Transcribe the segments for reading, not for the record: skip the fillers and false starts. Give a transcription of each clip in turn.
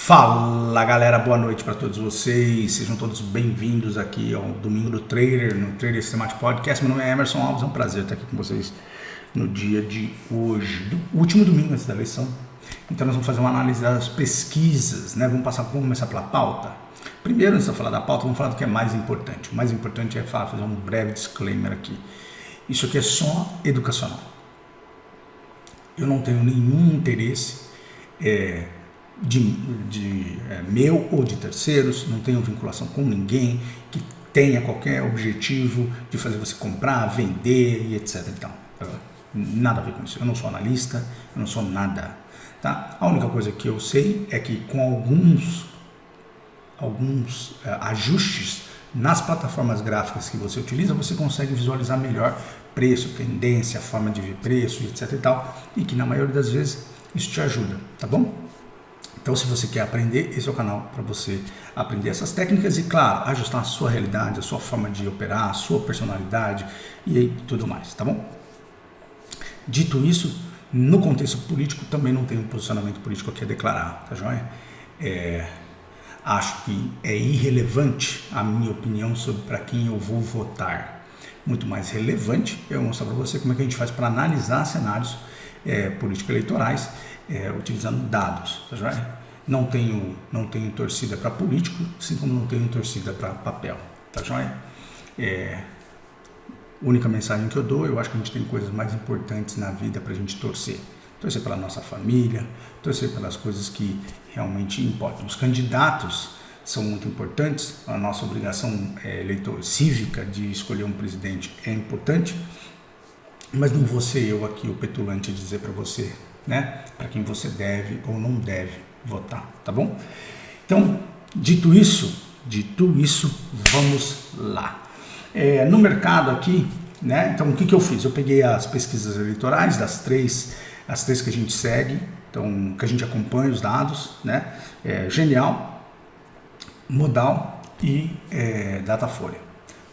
Fala galera, boa noite para todos vocês, sejam todos bem-vindos aqui ao Domingo do Trader, no Trader Systematic Podcast. Meu nome é Emerson Alves, é um prazer estar aqui com vocês no dia de hoje, do último domingo antes da eleição. Então nós vamos fazer uma análise das pesquisas, né? Vamos começar pela pauta. Primeiro, antes de eu falar da pauta, vamos falar do que é mais importante. O mais importante é fazer um breve disclaimer aqui. Isso aqui é só educacional. Eu não tenho nenhum interesse meu ou de terceiros, não tenho vinculação com ninguém que tenha qualquer objetivo de fazer você comprar, vender e etc. Então, nada a ver com isso. Eu não sou analista, eu não sou nada. Tá? A única coisa que eu sei é que com alguns ajustes nas plataformas gráficas que você utiliza, você consegue visualizar melhor preço, tendência, forma de ver preço, etc. e tal, e que na maioria das vezes isso te ajuda, tá bom? Então, se você quer aprender, esse é o canal para você aprender essas técnicas e, claro, ajustar a sua realidade, a sua forma de operar, a sua personalidade e tudo mais, tá bom? Dito isso, no contexto político, também não tenho um posicionamento político aqui a declarar, tá joia? Acho que é irrelevante a minha opinião sobre para quem eu vou votar. Muito mais relevante, eu vou mostrar para você como é que a gente faz para analisar cenários político-eleitorais utilizando dados, tá joia? Não tenho torcida para político, assim como não tenho torcida para papel, tá joia? Única mensagem que eu dou, eu acho que a gente tem coisas mais importantes na vida para a gente torcer. Torcer pela nossa família, torcer pelas coisas que realmente importam. Os candidatos são muito importantes, a nossa obrigação cívica de escolher um presidente é importante, mas não vou ser eu aqui o petulante a dizer para você, né, para quem você deve ou não deve votar, tá bom? Então, dito isso, vamos lá. No mercado aqui, né, então o que eu fiz? Eu peguei as pesquisas eleitorais das três que a gente segue, então, que a gente acompanha os dados, né, Genial, Modal e Datafolha.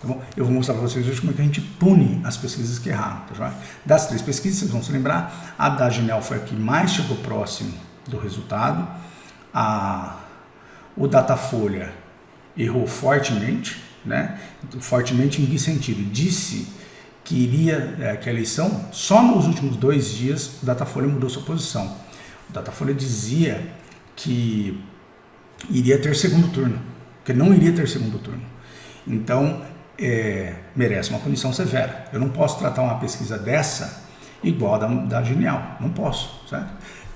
Tá bom? Eu vou mostrar para vocês hoje como é que a gente pune as pesquisas que erraram. Tá joia? Das três pesquisas, vocês vão se lembrar, a da Genial foi a que mais chegou próximo do resultado. O Datafolha errou fortemente, né? Fortemente em que sentido? Disse que que a eleição, só nos últimos 2 dias, o Datafolha mudou sua posição. O Datafolha dizia que iria ter segundo turno, que não iria ter segundo turno. Então, merece uma punição severa. Eu não posso tratar uma pesquisa dessa igual a da Genial, não posso, certo?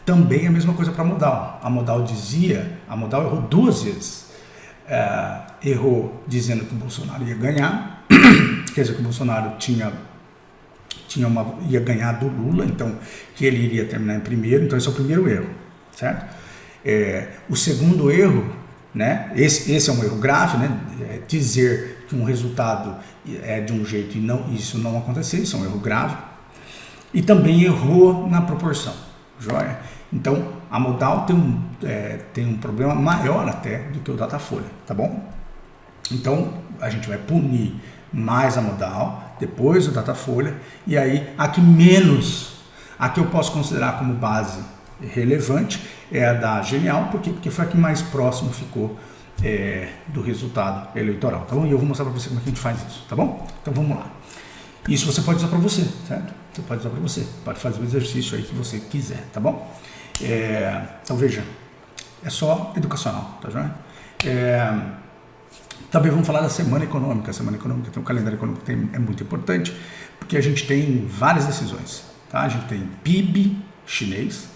Também a mesma coisa para a Modal. A Modal errou 2 vezes. Errou dizendo que o Bolsonaro ia ganhar, quer dizer que o Bolsonaro ia ganhar do Lula, então que ele iria terminar em primeiro, então esse é o primeiro erro, certo? O segundo erro, né, esse é um erro grave, né, dizer que um resultado é de um jeito e isso não acontecer, isso é um erro grave, e também errou na proporção, joia? Então a Modal tem um problema maior até do que o Datafolha, tá bom? Então a gente vai punir mais a Modal, depois o Datafolha, e aí a que eu posso considerar como base relevante é a da Genial, porque foi a que mais próximo ficou do resultado eleitoral, tá bom? E eu vou mostrar para você como é que a gente faz isso, tá bom? Então vamos lá. Isso você pode usar para você, certo? Você pode usar para você, pode fazer o exercício aí que você quiser, tá bom? Então veja, é só educacional, tá joia? Também vamos falar da semana econômica. A semana econômica tem um calendário econômico que é muito importante, porque a gente tem várias decisões, tá? A gente tem PIB chinês,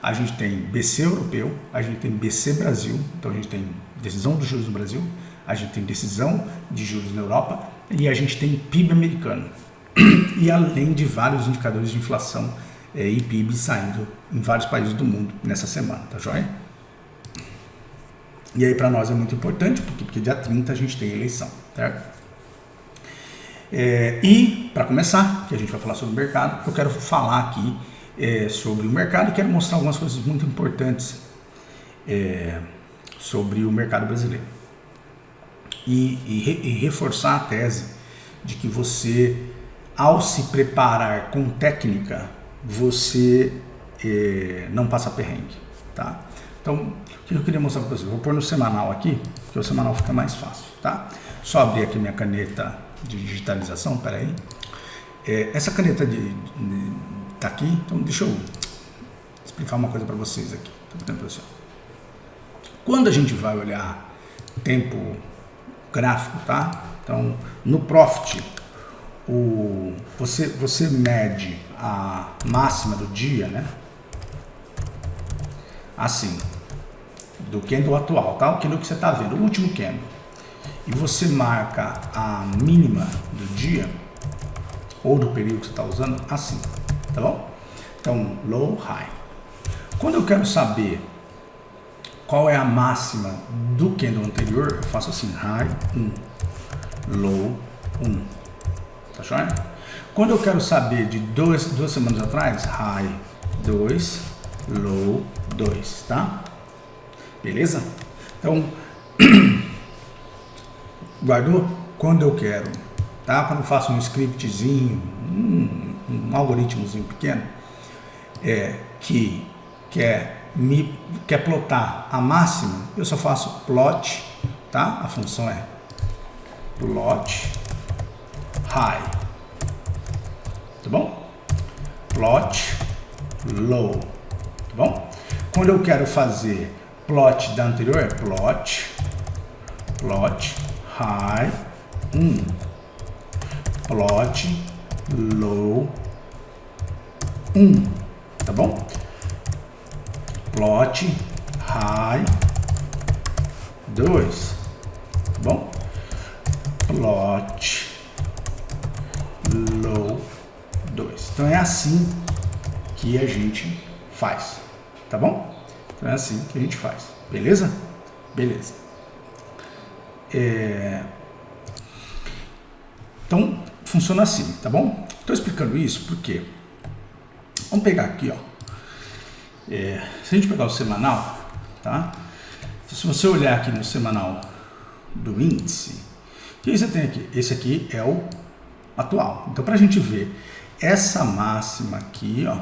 a gente tem BC europeu, a gente tem BC Brasil, então a gente tem decisão dos juros no Brasil, a gente tem decisão de juros na Europa e a gente tem PIB americano. E além de vários indicadores de inflação e PIB saindo em vários países do mundo nessa semana, tá joia? E aí para nós é muito importante, porque dia 30 a gente tem eleição, certo? E para começar, que a gente vai falar sobre o mercado, eu quero falar aqui sobre o mercado e quero mostrar algumas coisas muito importantes sobre o mercado brasileiro e reforçar a tese de que você, ao se preparar com técnica, você não passa perrengue, tá? Então, o que eu queria mostrar para vocês? Vou pôr no semanal aqui, porque o semanal fica mais fácil, tá? Só abrir aqui minha caneta de digitalização, peraí. Essa caneta tá aqui, então deixa eu explicar uma coisa para vocês aqui. Quando a gente vai olhar tempo gráfico, tá? Então, no Profit, você mede a máxima do dia, né? Assim, do candle atual, tá? O candle que você está vendo, o último candle. E você marca a mínima do dia, ou do período que você está usando, assim, tá bom? Então, low, high. Quando eu quero saber qual é a máxima do candle anterior, eu faço assim, high 1, low 1, tá joia? Quando eu quero saber de duas semanas atrás, high 2, low 2, tá? Beleza? Então, guardou? Quando eu quero, tá? Quando eu faço um scriptzinho, um algoritmozinho pequeno, que quer plotar a máxima, eu só faço plot, tá? A função é plot high, tá bom? Plot low, tá bom? Quando eu quero fazer plot da anterior, é plot high 1, plot low 1, tá bom? Plot high 2, tá bom? Plot low 2. Então é assim que a gente faz, tá bom? Então é assim que a gente faz, beleza? Beleza. Então funciona assim, tá bom? Estou explicando isso porque vamos pegar aqui, ó. Se a gente pegar o semanal, tá? Se você olhar aqui no semanal do índice, o que você tem aqui? Esse aqui é o atual. Então, para a gente ver essa máxima aqui, ó,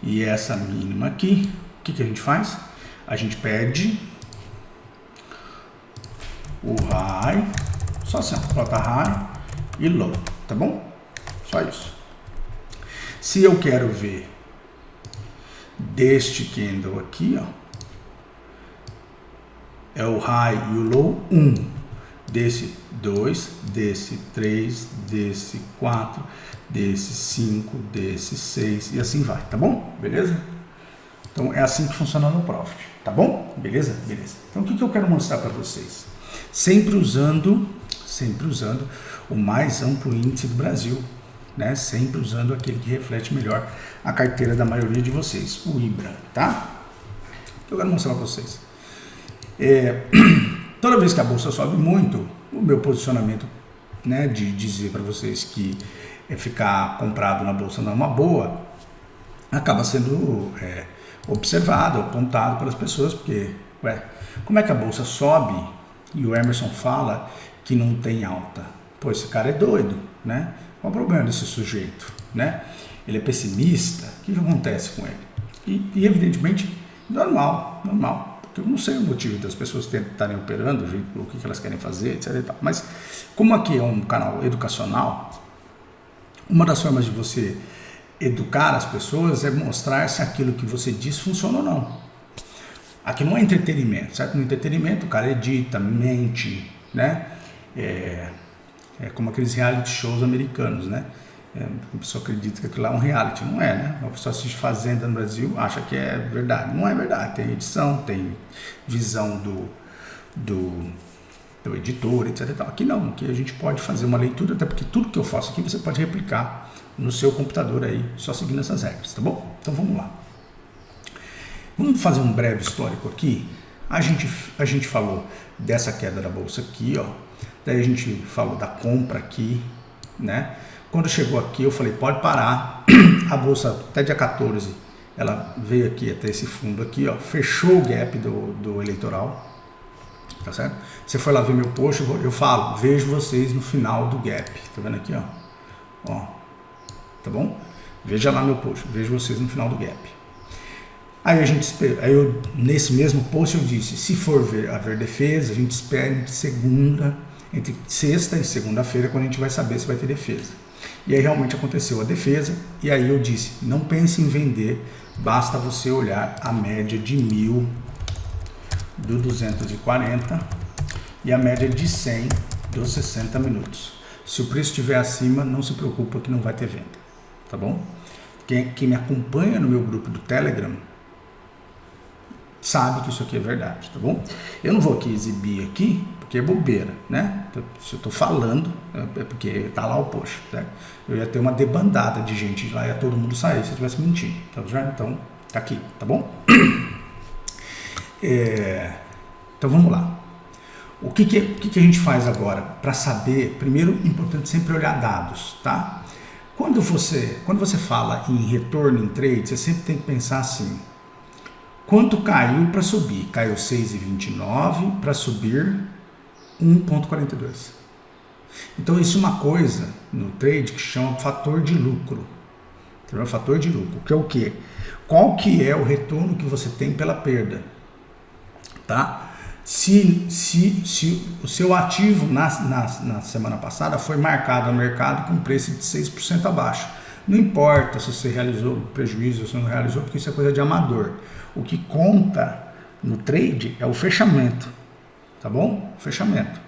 e essa mínima aqui, o que a gente faz? A gente pede o high, só assim, ó, plota high e low, tá bom? Só isso. Se eu quero ver deste candle aqui, ó, é o high e o low 1, desse 2, desse 3, desse 4, desse 5, desse 6 e assim vai, tá bom? Beleza? Então é assim que funciona no Profit, tá bom? Beleza? Beleza. Então o que eu quero mostrar para vocês? Sempre usando o mais amplo índice do Brasil, né? Sempre usando aquele que reflete melhor a carteira da maioria de vocês, o IBRA, tá? Eu quero mostrar para vocês. Toda vez que a bolsa sobe muito, o meu posicionamento, né, de dizer para vocês que ficar comprado na bolsa não é uma boa, acaba sendo observado, apontado pelas pessoas, porque, como é que a bolsa sobe e o Emerson fala que não tem alta? Pô, esse cara é doido, né? Qual é o problema desse sujeito, né? Ele é pessimista, o que acontece com ele? E evidentemente, normal, porque eu não sei o motivo das pessoas estarem operando, o que elas querem fazer, etc e tal. Mas, como aqui é um canal educacional, uma das formas de você educar as pessoas é mostrar se aquilo que você diz funciona ou não. Aqui não é entretenimento, certo? No entretenimento o cara edita, mente, né? É como aqueles reality shows americanos, né? A pessoa acredita que aquilo lá é um reality, não é, né? Uma pessoa assiste Fazenda no Brasil, acha que é verdade, não é verdade, tem edição, tem visão do editor, etc e tal. Aqui não, aqui a gente pode fazer uma leitura, até porque tudo que eu faço aqui você pode replicar no seu computador aí, só seguindo essas regras, tá bom? Então vamos lá. Vamos fazer um breve histórico aqui. A gente falou dessa queda da bolsa aqui, ó. Daí a gente falou da compra aqui, né? Quando chegou aqui eu falei, pode parar. A bolsa até dia 14, ela veio aqui até esse fundo aqui, ó. Fechou o gap do eleitoral, tá certo? Você foi lá ver meu post, eu falo, vejo vocês no final do gap. Tá vendo aqui, ó? Tá bom? Veja lá meu post, vejo vocês no final do gap. Aí nesse mesmo post eu disse, se for haver defesa, a gente espera entre sexta e segunda-feira, quando a gente vai saber se vai ter defesa. E aí realmente aconteceu a defesa, e aí eu disse, não pense em vender, basta você olhar a média de 1000 do 240 e a média de 100 dos 60 minutos. Se o preço estiver acima, não se preocupa que não vai ter venda, tá bom? Quem me acompanha no meu grupo do Telegram sabe que isso aqui é verdade, tá bom? Eu não vou aqui exibir aqui, porque é bobeira, né? Se eu tô falando, é porque tá lá o post, certo? Eu ia ter uma debandada de gente lá, ia todo mundo sair se eu tivesse mentindo, tá vendo? Então, tá aqui, tá bom? Então vamos lá. O que a gente faz agora para saber? Primeiro, importante sempre olhar dados, tá? Quando você fala em retorno em trade, você sempre tem que pensar assim: quanto caiu para subir? Caiu 6,29 para subir 1,42. Então isso é uma coisa no trade que chama fator de lucro. Entendeu? Fator de lucro, que é o quê? Qual que é o retorno que você tem pela perda? Tá? Se o seu ativo na semana passada foi marcado no mercado com preço de 6% abaixo, não importa se você realizou prejuízo ou se não realizou, porque isso é coisa de amador. O que conta no trade é o fechamento, tá bom? O fechamento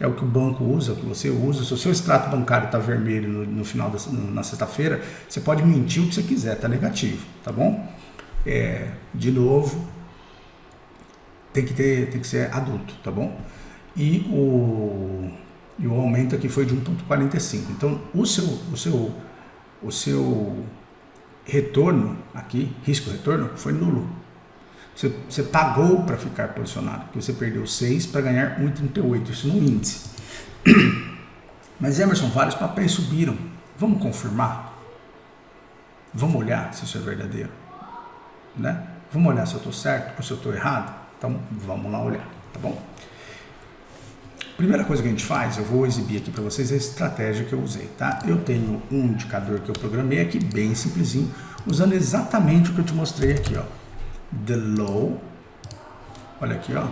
é o que o banco usa, o que você usa. Se o seu extrato bancário está vermelho no final na sexta-feira, você pode mentir o que você quiser, tá negativo, tá bom? De novo, tem que ser adulto, tá bom? E o aumento aqui foi de 1,45. Então, o seu retorno aqui, risco-retorno, foi nulo. Você pagou para ficar posicionado, porque você perdeu 6 para ganhar 1,38, isso no índice. Mas, Emerson, vários papéis subiram. Vamos confirmar? Vamos olhar se isso é verdadeiro, né? Vamos olhar se eu estou certo ou se eu estou errado? Então, vamos lá olhar, tá bom? Primeira coisa que a gente faz, eu vou exibir aqui para vocês a estratégia que eu usei, tá? Eu tenho um indicador que eu programei aqui, bem simplesinho, usando exatamente o que eu te mostrei aqui, ó. The low, olha aqui, ó.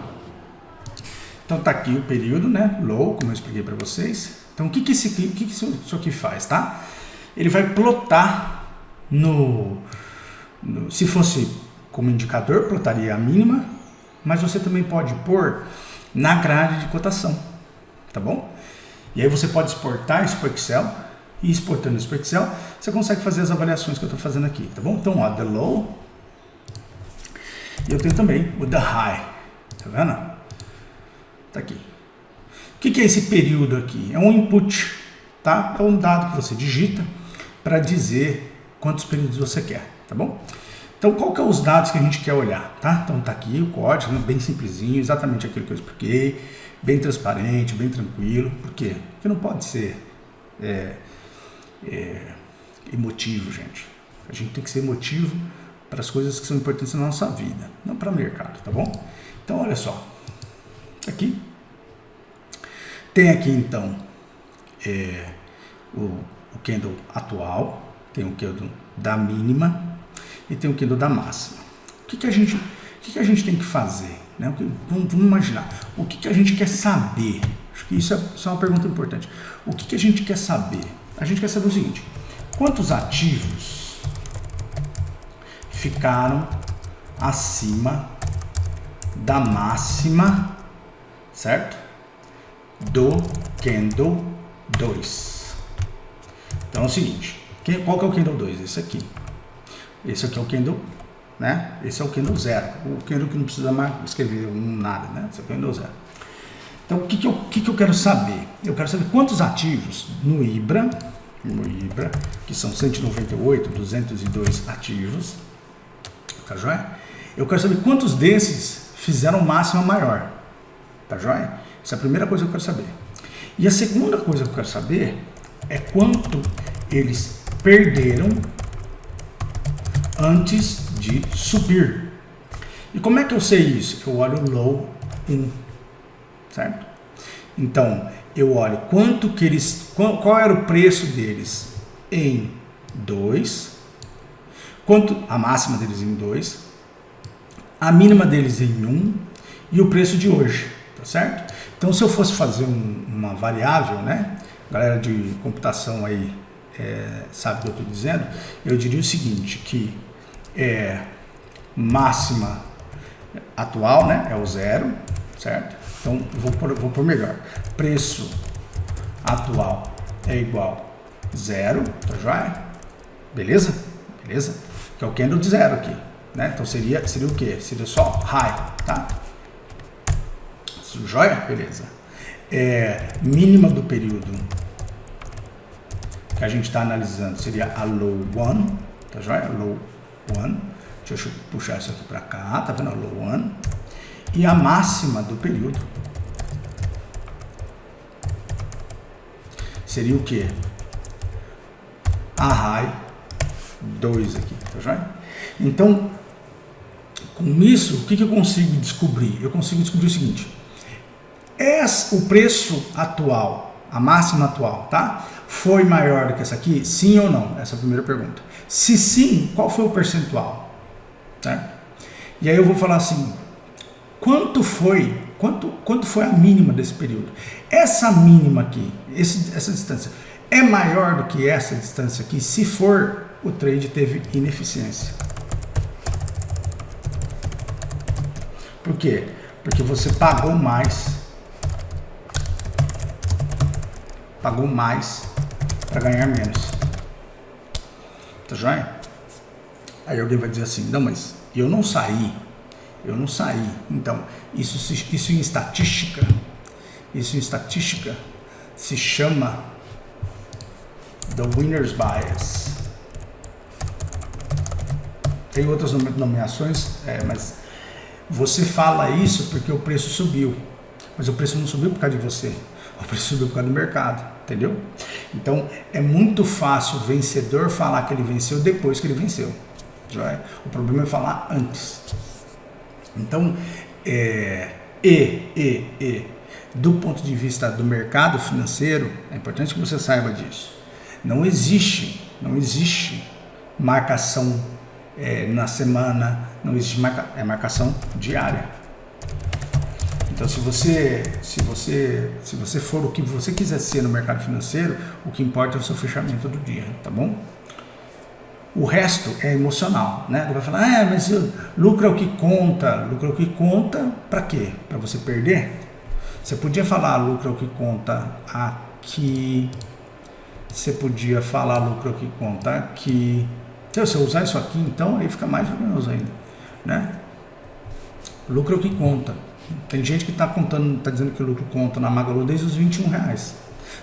Então tá aqui o período, né? Low, como eu expliquei para vocês. Então o que isso aqui faz, tá? Ele vai plotar se fosse como indicador, plotaria a mínima, mas você também pode pôr na grade de cotação, tá bom? E aí você pode exportar isso para o Excel, e exportando isso para o Excel, você consegue fazer as avaliações que eu estou fazendo aqui, tá bom? Então, ó, the low, e eu tenho também o the high, tá vendo? Tá aqui. O que é esse período aqui? É um input, tá? É um dado que você digita para dizer quantos períodos você quer, tá bom? Então, qual que é os dados que a gente quer olhar, tá? Então, tá aqui o código, né? Bem simplesinho, exatamente aquilo que eu expliquei, bem transparente, bem tranquilo. Por quê? Porque não pode ser emotivo, gente. A gente tem que ser emotivo para as coisas que são importantes na nossa vida, não para o mercado, tá bom? Então, olha só. Aqui. Tem aqui, então, o candle atual, tem o candle da mínima, e tem o candle da máxima. O que a gente tem que fazer? Né? Vamos imaginar. O que a gente quer saber? Acho que isso é uma pergunta importante. O que a gente quer saber? A gente quer saber o seguinte: quantos ativos ficaram acima da máxima, certo? Do candle 2. Então é o seguinte: qual que é o candle 2? Esse aqui. Esse aqui é o candle, né? Esse é o candle 0. O candle que não precisa mais escrever nada, né? Esse é o candle 0. Então, o que eu quero saber? Eu quero saber quantos ativos no IBRA, que são 198, 202 ativos, tá joia? Eu quero saber quantos desses fizeram máxima maior, tá joia? Essa é a primeira coisa que eu quero saber. E a segunda coisa que eu quero saber é quanto eles perderam antes de subir. E como é que eu sei isso? Eu olho o low 1, certo? Então, eu olho qual era o preço deles em 2, a máxima deles em 2, a mínima deles em 1 e o preço de hoje, tá certo? Então, se eu fosse fazer uma variável, né, galera de computação aí sabe o que eu estou dizendo, eu diria o seguinte, que máxima atual, né, é o 0, certo? Então, vou por melhor. Preço atual é igual a 0, tá joia? Beleza? Beleza? Que é o candle de 0 aqui, né? Então, seria o quê? Seria só high, tá? Joia? Beleza. Mínima do período que a gente está analisando seria a low 1, tá joia? Low 1. Deixa eu puxar isso aqui para cá, tá vendo? A low 1. E a máxima do período seria o quê? A high 2 aqui, tá joia? Então, com isso, o que eu consigo descobrir? Eu consigo descobrir o seguinte: o preço atual, a máxima atual, tá? Foi maior do que essa aqui? Sim ou não? Essa é a primeira pergunta. Se sim, qual foi o percentual? Certo? E aí eu vou falar assim, quanto foi a mínima desse período? Essa mínima aqui, essa distância, é maior do que essa distância aqui? Se for, o trade teve ineficiência. Por quê? Porque você pagou mais para ganhar menos. Tá joia? Aí alguém vai dizer assim, não, mas eu não saí. Então, isso em estatística se chama the winner's bias. Tem outras nomeações, mas você fala isso porque o preço subiu. Mas o preço não subiu por causa de você. O preço subiu por causa do mercado, entendeu? Então, é muito fácil o vencedor falar que ele venceu depois que ele venceu. Já o problema é falar antes. Então, do ponto de vista do mercado financeiro, é importante que você saiba disso. Não existe marcação na semana, não existe marcação diária. Então, se você for o que você quiser ser no mercado financeiro, o que importa é o seu fechamento do dia, tá bom? O resto é emocional, né? Ele vai falar, mas lucro é o que conta. Lucro é o que conta para quê? Para você perder? Você podia falar lucro é o que conta aqui. Você podia falar lucro é o que conta aqui. Então, se eu usar isso aqui, então, aí fica mais vergonhoso ainda, né? Lucro é o que conta. Tem gente que está dizendo que o lucro conta na Magalu desde os R$21.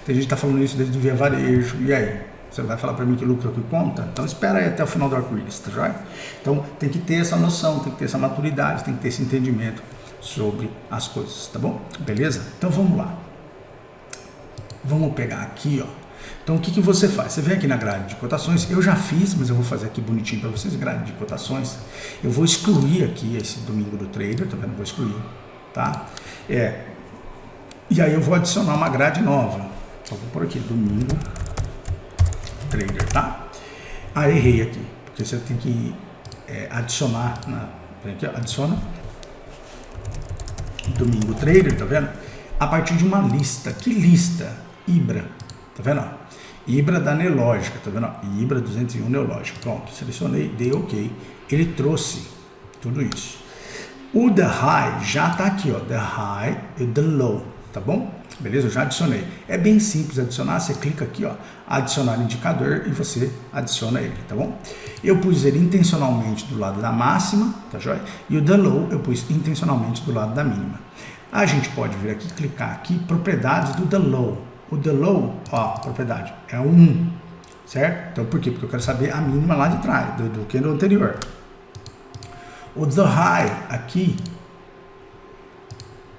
Tem gente que está falando isso desde o Via Varejo. E aí? Você vai falar para mim que lucro é o que conta? Então espera aí até o final do arco-íris, tá joia? Então tem que ter essa noção, tem que ter essa maturidade, tem que ter esse entendimento sobre as coisas, tá bom? Beleza? Então vamos lá. Vamos pegar aqui, ó. Então o que você faz? Você vem aqui na grade de cotações, eu já fiz, mas eu vou fazer aqui bonitinho para vocês, grade de cotações. Eu vou excluir aqui esse domingo do trader, tá vendo? Vou excluir, tá? E aí eu vou adicionar uma grade nova. Então vou por aqui, domingo trader, tá? Errei aqui, porque você tem que adicionar, aqui, adiciona domingo trader, tá vendo? A partir de uma lista. Que lista? Ibra, tá vendo? Ibra da Neológica, tá vendo? Ibra 201 Neológica. Pronto, selecionei, dei OK. Ele trouxe tudo isso. O The High já tá aqui, ó. The High e The Low, tá bom? Beleza? Eu já adicionei. É bem simples adicionar. Você clica aqui, ó, adicionar indicador e você adiciona ele, tá bom? Eu pus ele intencionalmente do lado da máxima, tá joia? E o The Low eu pus intencionalmente do lado da mínima. A gente pode vir aqui, clicar aqui, propriedades do The Low. O The Low, ó, propriedade, é 1, certo? Então, por quê? Porque eu quero saber a mínima lá de trás, do candle anterior. O The High aqui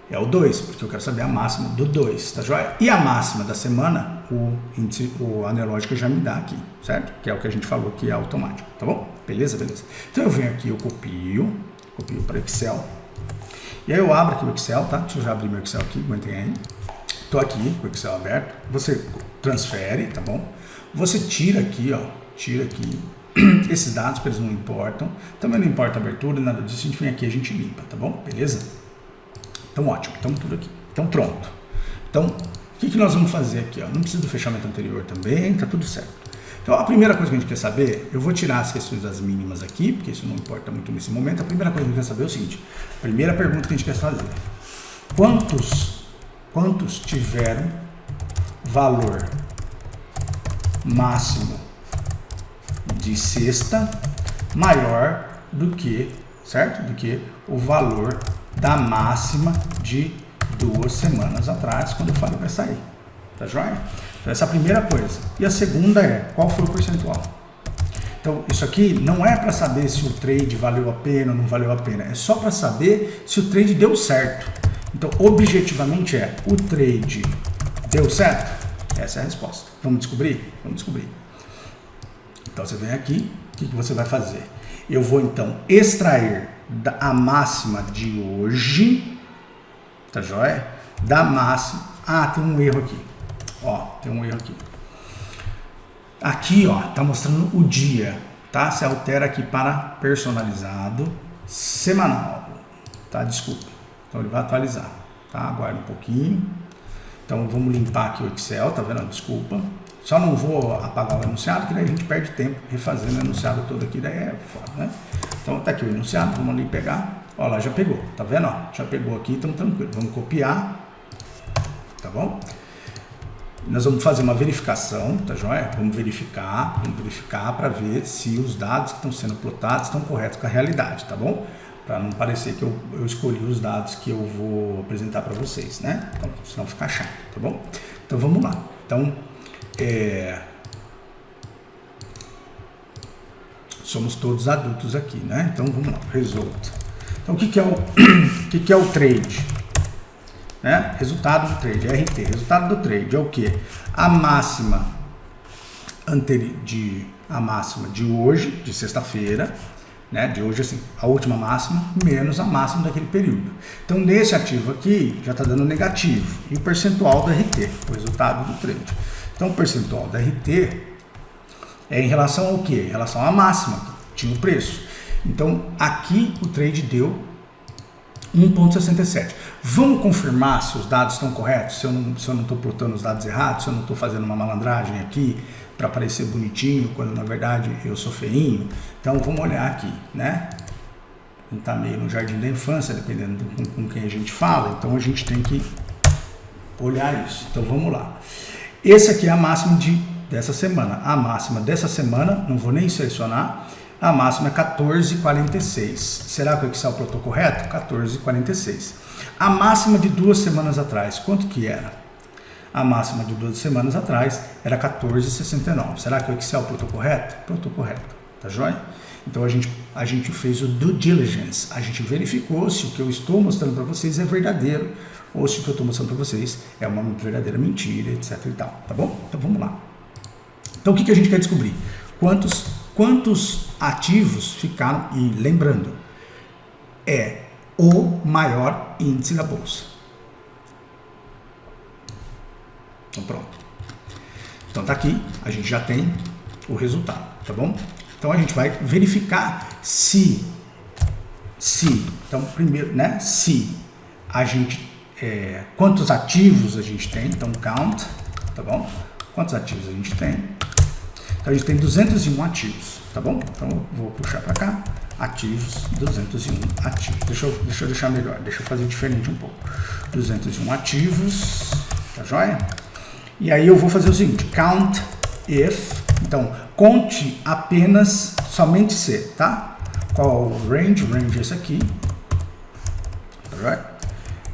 é o 2, porque eu quero saber a máxima do 2, tá joia? E a máxima da semana, o Neológica já me dá aqui, certo? Que é o que a gente falou que é automático, tá bom? Beleza? Beleza. Então eu venho aqui, eu copio para Excel. E aí eu abro aqui o Excel, tá? Deixa eu já abrir meu Excel aqui, aguentem aí. Tô aqui com o Excel aberto. Você transfere, tá bom? Você tira aqui, ó. Tira aqui esses dados, eles não importam. Também não importa a abertura, nada disso. A gente vem aqui e a gente limpa, tá bom? Beleza? Então, ótimo. Estamos tudo aqui. Então, pronto. Então, o que nós vamos fazer aqui? Ó? Não precisa do fechamento anterior também, tá tudo certo. Então, a primeira coisa que a gente quer saber, eu vou tirar as questões das mínimas aqui, porque isso não importa muito nesse momento. A primeira coisa que a gente quer saber é o seguinte. Primeira pergunta que a gente quer fazer. Quantos tiveram valor máximo de sexta maior do que, certo? Do que o valor da máxima de 2 semanas atrás, quando eu falei que vai sair. Tá joia? Então, essa é a primeira coisa. E a segunda é, qual foi o percentual? Então, isso aqui não é para saber se o trade valeu a pena ou não valeu a pena. É só para saber se o trade deu certo. Então, objetivamente o trade deu certo? Essa é a resposta. Vamos descobrir? Vamos descobrir. Então, você vem aqui, o que você vai fazer? Eu vou, então, extrair a máxima de hoje, tá joia? Da máxima... Ah, tem um erro aqui. Ó, tem um erro aqui. Aqui, ó, tá mostrando o dia, tá? Você altera aqui para personalizado semanal, tá? Desculpa. Então, ele vai atualizar, tá? Aguarde um pouquinho. Então, vamos limpar aqui o Excel, tá vendo? Desculpa. Só não vou apagar o enunciado, que daí a gente perde tempo refazendo o enunciado todo aqui, daí é foda, né? Então, tá aqui o enunciado, vamos ali pegar. Ó, lá já pegou, tá vendo? Ó, já pegou aqui, estamos tranquilos. Vamos copiar, tá bom? Nós vamos fazer uma verificação, tá joia? Vamos verificar para ver se os dados que estão sendo plotados estão corretos com a realidade, tá bom? Para não parecer que eu escolhi os dados que eu vou apresentar para vocês, né? Então, senão fica chato, tá bom? Então, vamos lá. Então, somos todos adultos aqui, né? Então, vamos lá. Result. Então, o que é o trade? Né? Resultado do trade, RT. Resultado do trade é o que? A máxima de hoje, de sexta-feira, né? De hoje, assim, a última máxima, menos a máxima daquele período. Então, nesse ativo aqui, já está dando negativo. E o percentual do RT, o resultado do trade. Então, o percentual da RT é em relação ao quê? Em relação à máxima, que tinha o preço. Então, aqui o trade deu 1,67. Vamos confirmar se os dados estão corretos, se eu não estou plotando os dados errados, se eu não estou fazendo uma malandragem aqui para parecer bonitinho, quando na verdade eu sou feinho. Então vamos olhar aqui, né? Está meio no jardim da infância, dependendo com quem a gente fala, então a gente tem que olhar isso. Então vamos lá. Esse aqui é a máxima dessa semana. A máxima dessa semana, não vou nem selecionar, a máxima é 14,46. Será que o Excel plotou correto? 14,46. A máxima de 2 semanas atrás, quanto que era? A máxima de 2 semanas atrás era 14,69. Será que o Excel plotou correto? Plotou correto, tá joia? Então a gente fez o due diligence, a gente verificou se o que eu estou mostrando para vocês é verdadeiro ou se o que eu estou mostrando para vocês é uma verdadeira mentira, etc e tal, tá bom? Então vamos lá. Então o que a gente quer descobrir? Quantos ativos ficaram, e lembrando, é o maior índice da bolsa. Então pronto. Então tá aqui, a gente já tem o resultado, tá bom? Então a gente vai verificar se então primeiro, né, se a gente, quantos ativos a gente tem, então count, tá bom? Quantos ativos a gente tem? Então a gente tem 201 ativos, tá bom? Então eu vou puxar para cá, ativos, 201 ativos. Deixa eu deixar melhor, deixa eu fazer diferente um pouco. 201 ativos, tá joia? E aí eu vou fazer o seguinte, count if, então conte apenas somente se, tá? Qual o range? O range é esse aqui, tá joia?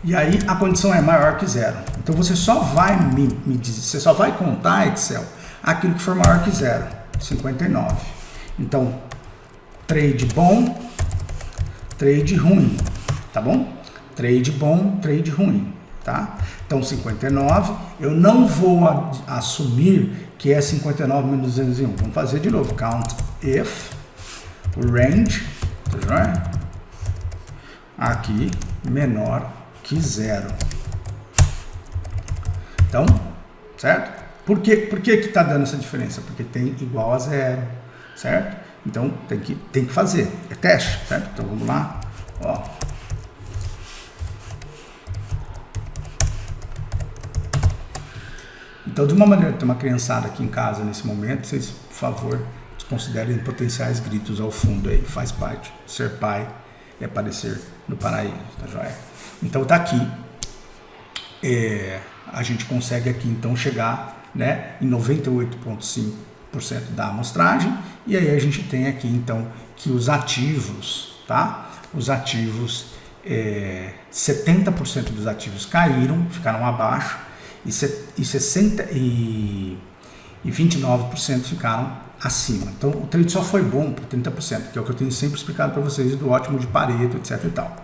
E aí a condição é maior que 0. Então você só vai me dizer, você só vai contar, Excel, aquilo que for maior que 0, 59. Então, trade bom, trade ruim, tá bom? Trade bom, trade ruim, tá? Então, 59, eu não vou assumir que é 59 menos 201. Vamos fazer de novo, count if, range, tá joia? Aqui, menor que 0. Então, certo? Por que está dando essa diferença? Porque tem igual a 0, certo? Então tem que fazer, é teste, certo? Então vamos lá, ó. Então, de uma maneira, tem uma criançada aqui em casa nesse momento, vocês, por favor, considerem potenciais gritos ao fundo aí, faz parte. Ser pai é padecer no paraíso, tá joia? Então tá aqui, a gente consegue aqui então chegar, né, em 98,5% da amostragem, e aí a gente tem aqui então que os ativos, tá? Os ativos, 70% dos ativos caíram, ficaram abaixo, e 29% ficaram acima. Então o trade só foi bom por 30%, que é o que eu tenho sempre explicado para vocês do ótimo de Pareto, etc e tal.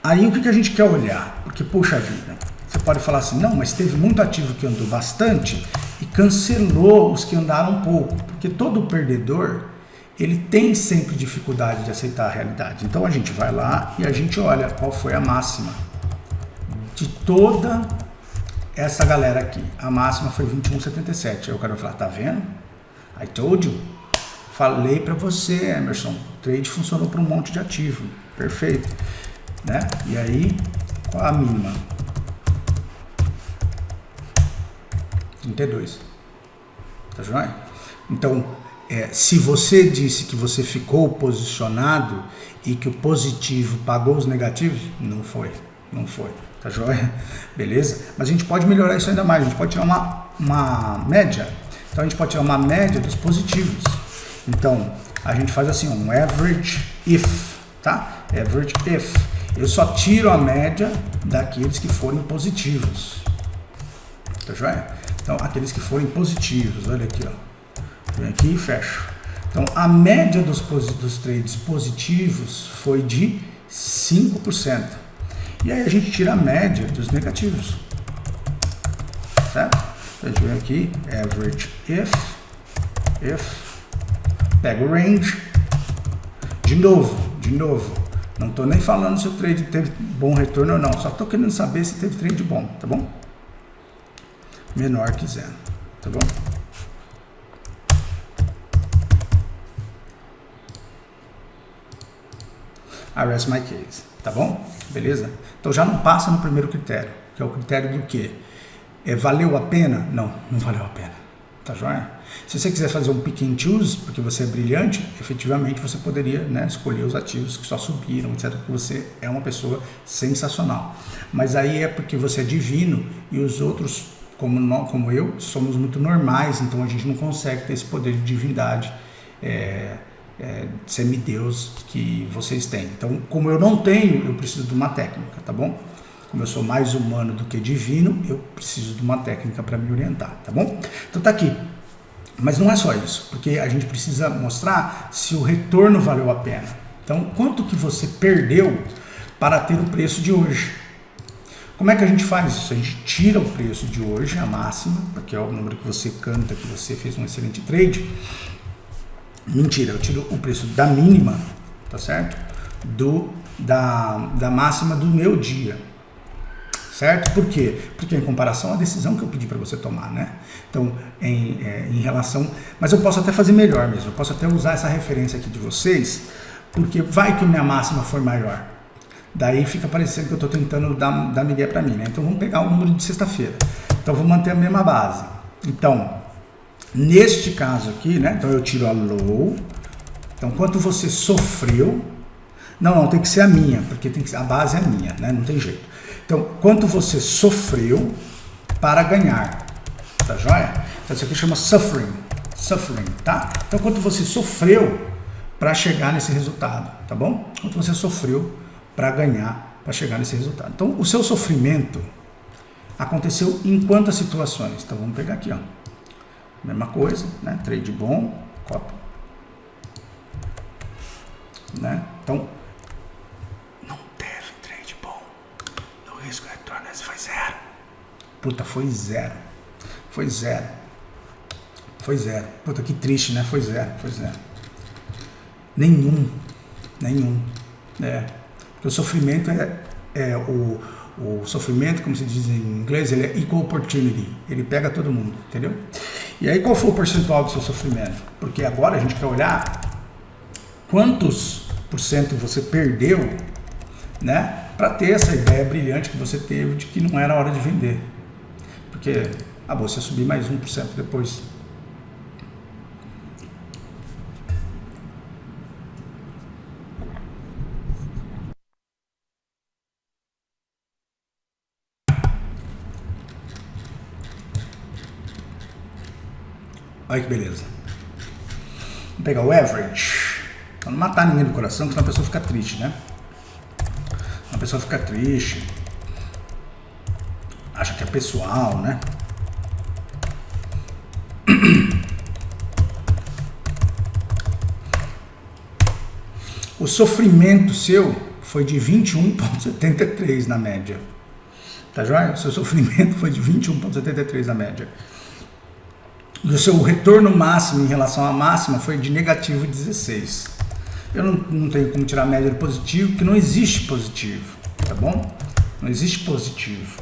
Aí o que a gente quer olhar? Porque, poxa vida, você pode falar assim, não, mas teve muito ativo que andou bastante e cancelou os que andaram pouco, porque todo perdedor, ele tem sempre dificuldade de aceitar a realidade. Então a gente vai lá e a gente olha qual foi a máxima de toda essa galera aqui. A máxima foi 21,77. Aí o cara vai falar, tá vendo? I told you. Falei pra você, Emerson, o trade funcionou para um monte de ativo. Perfeito. Né? E aí, qual a mínima? 32. Tá joia? Então, se você disse que você ficou posicionado e que o positivo pagou os negativos, não foi. Não foi. Tá joia? Beleza? Mas a gente pode melhorar isso ainda mais. A gente pode tirar uma média. Então a gente pode tirar uma média dos positivos. Então a gente faz assim, um average if, tá? Average if. Eu só tiro a média daqueles que forem positivos. Tá joia? Então aqueles que forem positivos, olha aqui, ó. Vem aqui e fecho. Então a média dos trades positivos foi de 5%. E aí a gente tira a média dos negativos, certo? Então a gente vem aqui, average if, pega o range, de novo, não estou nem falando se o trade teve bom retorno ou não, só estou querendo saber se teve trade bom, tá bom? Menor que 0, tá bom? I rest my case, tá bom? Beleza? Então já não passa no primeiro critério, que é o critério do quê? Valeu a pena? Não, não valeu a pena. Tá joia? Se você quiser fazer um pick and choose, porque você é brilhante, efetivamente você poderia, né, escolher os ativos que só subiram, etc. Porque você é uma pessoa sensacional. Mas aí é porque você é divino e os outros, como eu, somos muito normais, então a gente não consegue ter esse poder de divindade, semideus que vocês têm. Então, como eu não tenho, eu preciso de uma técnica, tá bom? Como eu sou mais humano do que divino, eu preciso de uma técnica para me orientar, tá bom? Então tá aqui. Mas não é só isso, porque a gente precisa mostrar se o retorno valeu a pena. Então, quanto que você perdeu para ter o preço de hoje? Como é que a gente faz isso? A gente tira o preço de hoje, a máxima, porque é o número que você canta, que você fez um excelente trade. Mentira, eu tiro o preço da mínima, tá certo? Da máxima do meu dia, certo? Por quê? Porque em comparação à decisão que eu pedi para você tomar, né? Então, em relação... Mas eu posso até fazer melhor mesmo, eu posso até usar essa referência aqui de vocês, porque vai que minha máxima foi maior. Daí fica parecendo que eu estou tentando dar migué para mim, né? Então vamos pegar o número de sexta-feira. Então vou manter a mesma base. Então... Neste caso aqui, né? Então eu tiro a low. Então quanto você sofreu? Não, tem que ser a minha, porque tem que ser, a base é a minha, né? Não tem jeito. Então quanto você sofreu para ganhar, tá joia? Então isso aqui chama suffering, tá? Então quanto você sofreu para chegar nesse resultado, tá bom? Quanto você sofreu para ganhar, para chegar nesse resultado. Então o seu sofrimento aconteceu em quantas situações? Então vamos pegar aqui, ó. Mesma coisa, né? Trade bom, copo, né? Então, não teve trade bom. O risco retorno foi 0. Puta, foi 0. Foi 0. Puta, que triste, né? Foi 0. Nenhum. Porque o sofrimento o sofrimento, como se diz em inglês, ele é equal opportunity. Ele pega todo mundo, entendeu? E aí qual foi o percentual do seu sofrimento? Porque agora a gente quer olhar quantos por cento você perdeu, né? Para ter essa ideia brilhante que você teve de que não era hora de vender. Porque a bolsa ia subir mais 1% depois. Olha que beleza. Vamos pegar o average. Pra não matar ninguém do coração, porque senão a pessoa fica triste, né? A pessoa fica triste. Acha que é pessoal, né? O sofrimento seu foi de 21,73 na média. Tá joia? O seu sofrimento foi de 21,73 na média. E o seu retorno máximo em relação à máxima foi de negativo 16. Eu não tenho como tirar a média do positivo, porque não existe positivo, tá bom? Não existe positivo.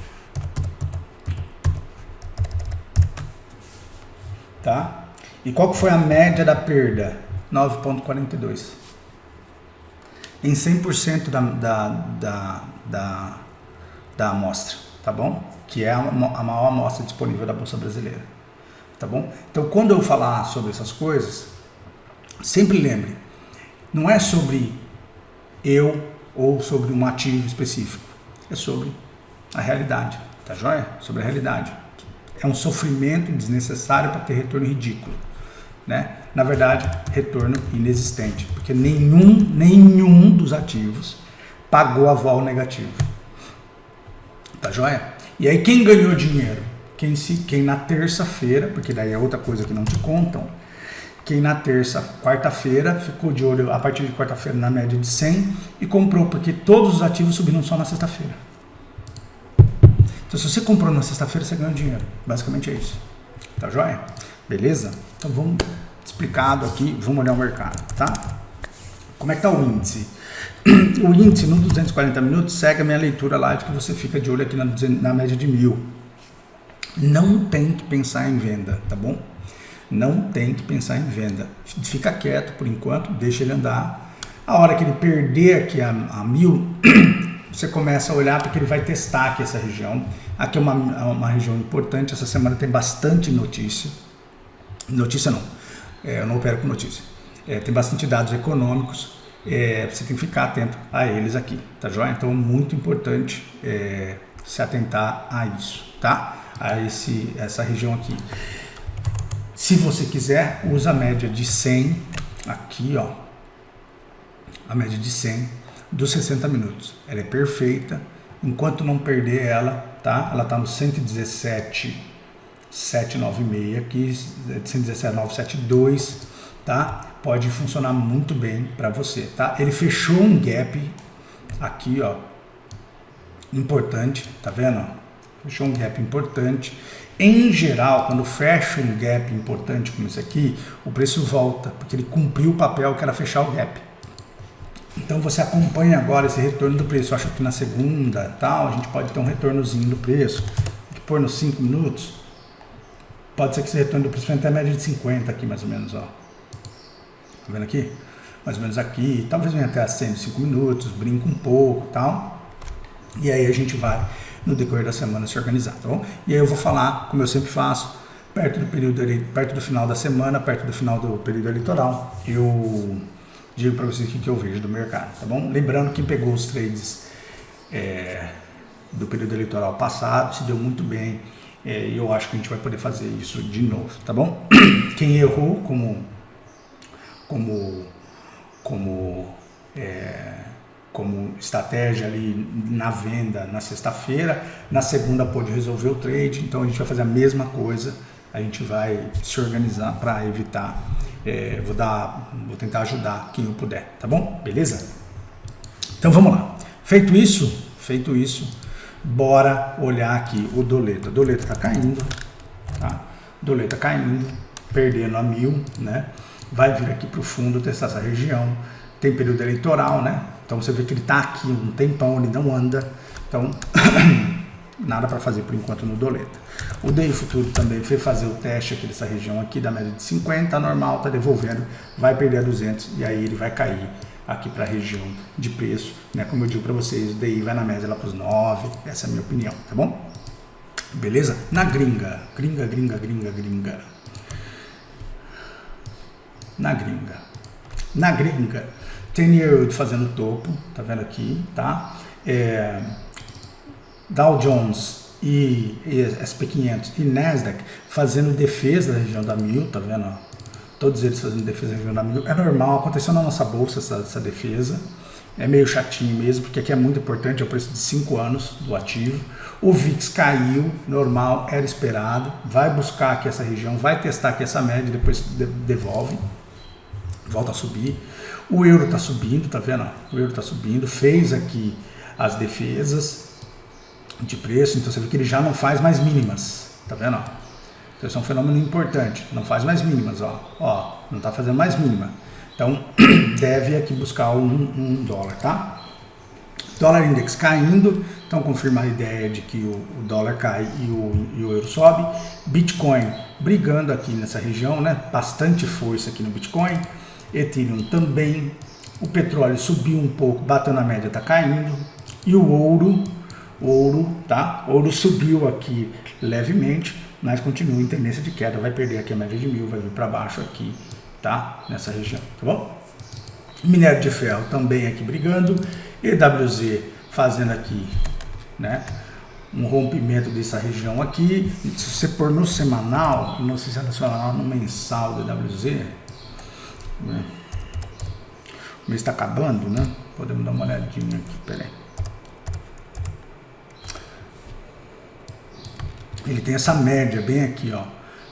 Tá? E qual que foi a média da perda? 9,42. Em 100% da amostra, tá bom? Que é a maior amostra disponível da Bolsa Brasileira. Tá bom? Então, quando eu falar sobre essas coisas, sempre lembre, não é sobre eu ou sobre um ativo específico, é sobre a realidade, tá joia? Sobre a realidade. É um sofrimento desnecessário para ter retorno ridículo, né? Na verdade, retorno inexistente, porque nenhum dos ativos pagou aval negativo, tá joia? E aí quem ganhou dinheiro? Quem na terça-feira, porque daí é outra coisa que não te contam, quem na quarta-feira, ficou de olho a partir de quarta-feira na média de 100 e comprou, porque todos os ativos subiram só na sexta-feira. Então se você comprou na sexta-feira, você ganhou dinheiro. Basicamente é isso. Tá joia? Beleza? Então vamos explicado aqui, vamos olhar o mercado, tá? Como é que tá o índice? O índice no 240 minutos segue a minha leitura lá de que você fica de olho aqui na média de 1000. Não tem que pensar em venda, tá bom? Não tem que pensar em venda. Fica quieto por enquanto, deixa ele andar. A hora que ele perder aqui a 1000, você começa a olhar porque ele vai testar aqui essa região. Aqui é uma região importante, essa semana tem bastante notícia. Notícia não, eu não opero com notícia. Tem bastante dados econômicos, você tem que ficar atento a eles aqui, tá joia? Então é muito importante se atentar a isso, tá? A essa região aqui. Se você quiser, usa a média de 100 aqui, ó, a média de 100 dos 60 minutos. Ela é perfeita, enquanto não perder ela, tá? Ela tá no 117,796 aqui, 117,972, tá? Pode funcionar muito bem para você, tá? Ele fechou um gap aqui, ó, importante, tá vendo? Fechou um gap importante. Em geral, quando fecha um gap importante como esse aqui, o preço volta, porque ele cumpriu o papel que era fechar o gap. Então você acompanha agora esse retorno do preço. Eu acho que na segunda, tal, a gente pode ter um retornozinho do preço. Tem que pôr nos 5 minutos. Pode ser que esse retorno do preço venha até a média de 50 aqui, mais ou menos, ó. Tá vendo aqui? Mais ou menos aqui. Talvez venha até a 105 minutos, brinca um pouco, tal. E aí a gente vai no decorrer da semana se organizar, tá bom? E aí eu vou falar, como eu sempre faço, perto do final da semana, perto do final do período eleitoral, eu digo para vocês o que eu vejo do mercado, tá bom? Lembrando que quem pegou os trades do período eleitoral passado se deu muito bem, e eu acho que a gente vai poder fazer isso de novo, tá bom? Quem errou como estratégia ali na venda na sexta-feira, na segunda pode resolver o trade, então a gente vai fazer a mesma coisa, a gente vai se organizar para evitar, vou tentar ajudar quem eu puder, tá bom? Beleza? Então vamos lá. Feito isso, bora olhar aqui o Doleta. O Doleta tá caindo, tá? Doleta caindo, perdendo a 1000, né? Vai vir aqui pro fundo testar essa região. Tem período eleitoral, né? Então você vê que ele tá aqui um tempão, ele não anda. Então nada para fazer por enquanto no Doleta. O DI Futuro também foi fazer o teste aqui dessa região aqui da média de 50, normal, tá devolvendo, vai perder a 200 e aí ele vai cair aqui para a região de preço, né? Como eu digo para vocês, o DI vai na média lá para os 9, essa é a minha opinião, tá bom? Beleza? Na gringa. Na gringa, 10-year Yield fazendo topo, tá vendo aqui, tá? Dow Jones e SP500 e Nasdaq fazendo defesa da região da 1000, tá vendo? Todos eles fazendo defesa da região da 1000. É normal, aconteceu na nossa bolsa essa defesa. É meio chatinho mesmo, porque aqui é muito importante, é o preço de 5 anos do ativo. O VIX caiu, normal, era esperado. Vai buscar aqui essa região, vai testar aqui essa média, depois devolve. Volta a subir. O euro está subindo, tá vendo? O euro está subindo, fez aqui as defesas de preço, então você vê que ele já não faz mais mínimas, tá vendo? Então isso é um fenômeno importante, não faz mais mínimas, ó, não está fazendo mais mínima. Então deve aqui buscar um dólar, tá? Dólar index caindo, então confirma a ideia de que o dólar cai e o euro sobe. Bitcoin brigando aqui nessa região, né? Bastante força aqui no Bitcoin. Ethereum também. O petróleo subiu um pouco, bateu na média, tá caindo. E o ouro, tá? Ouro subiu aqui levemente, mas continua em tendência de queda. Vai perder aqui a média de 1000, vai vir para baixo aqui, tá? Nessa região, tá bom? Minério de ferro também aqui brigando. EWZ fazendo aqui, né? Um rompimento dessa região aqui. Se você pôr no semanal, não sei se é no semanal, no mensal do EWZ, né? O mês está acabando, né? Podemos dar uma olhadinha aqui, peraí. Ele tem essa média bem aqui, ó,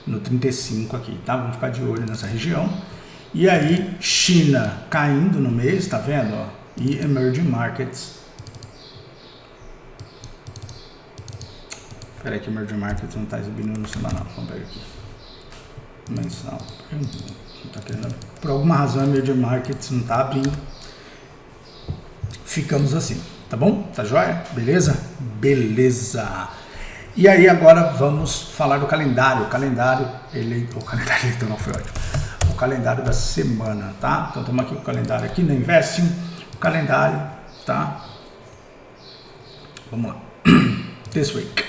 no 35 aqui, tá? Vamos ficar de olho nessa região. E aí, China caindo no mês, tá vendo? Ó? E Emerging Markets. Espera aí que Emerging Markets não está exibindo no semanal. Vamos ver aqui. Mensal. Não tá querendo... Por alguma razão, Emerging Markets não está abrindo. Ficamos assim, tá bom? Tá joia? Beleza? Beleza! E aí agora vamos falar do calendário. O calendário eleitoral foi ótimo. O calendário da semana, tá? Então estamos aqui com o calendário aqui na Investing. O calendário, tá? Vamos lá. This week.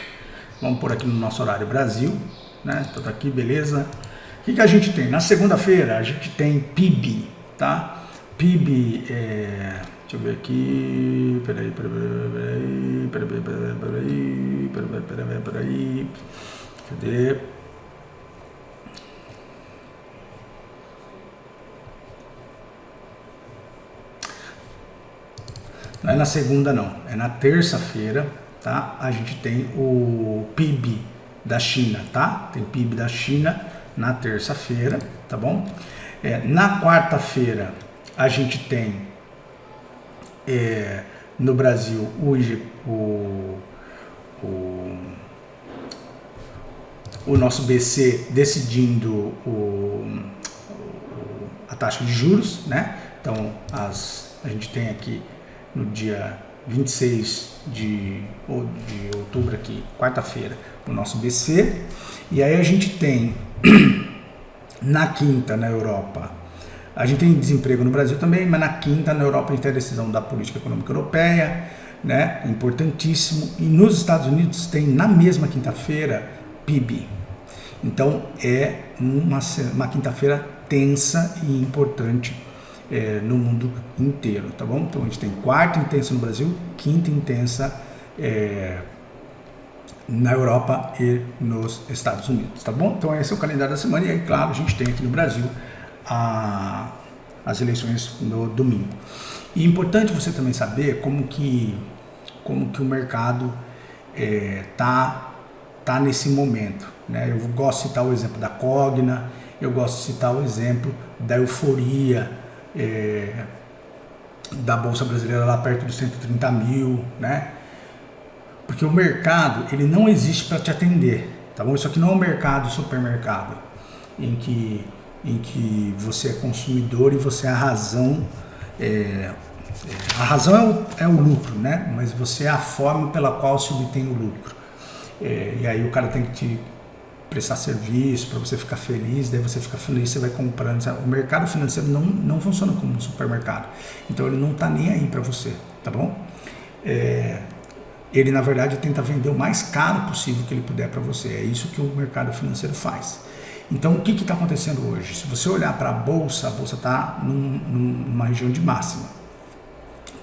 Vamos por aqui no nosso horário Brasil, né? Então tá aqui, beleza? O que a gente tem? Na segunda-feira a gente tem PIB, tá? PIB deixa eu ver aqui. Peraí. Cadê? Não é na segunda, não. É na terça-feira, tá? A gente tem o PIB da China, tá? Tem PIB da China na terça-feira, tá bom? Na quarta-feira a gente tem no Brasil o nosso BC decidindo a taxa de juros, né? Então a gente tem aqui no dia 26 de outubro aqui, quarta-feira, o nosso BC. E aí a gente tem na quinta na Europa, a gente tem desemprego no Brasil também, mas na quinta na Europa a gente tem a decisão da política econômica europeia, né? Importantíssimo. E nos Estados Unidos tem na mesma quinta-feira PIB. Então é uma quinta-feira tensa e importante no mundo inteiro, tá bom? Então a gente tem quarta intensa no Brasil, quinta intensa na Europa e nos Estados Unidos, tá bom? Então esse é o calendário da semana e aí, claro, a gente tem aqui no Brasil as eleições no domingo. E é importante você também saber como que o mercado tá nesse momento, né? Eu gosto de citar o exemplo da Cogna, eu gosto de citar o exemplo da euforia da Bolsa Brasileira lá perto dos 130 mil, né? Porque o mercado, ele não existe para te atender, tá bom? Isso aqui não é um mercado, supermercado, em que você é consumidor e você é a razão. A razão é o lucro, né? Mas você é a forma pela qual se obtém o lucro, e aí o cara tem que te prestar serviço para você ficar feliz, daí você fica feliz, você vai comprando. Sabe? O mercado financeiro não funciona como um supermercado, então ele não está nem aí para você, tá bom? Ele na verdade tenta vender o mais caro possível que ele puder para você, é isso que o mercado financeiro faz. Então o que está acontecendo hoje? Se você olhar para a bolsa está numa região de máxima,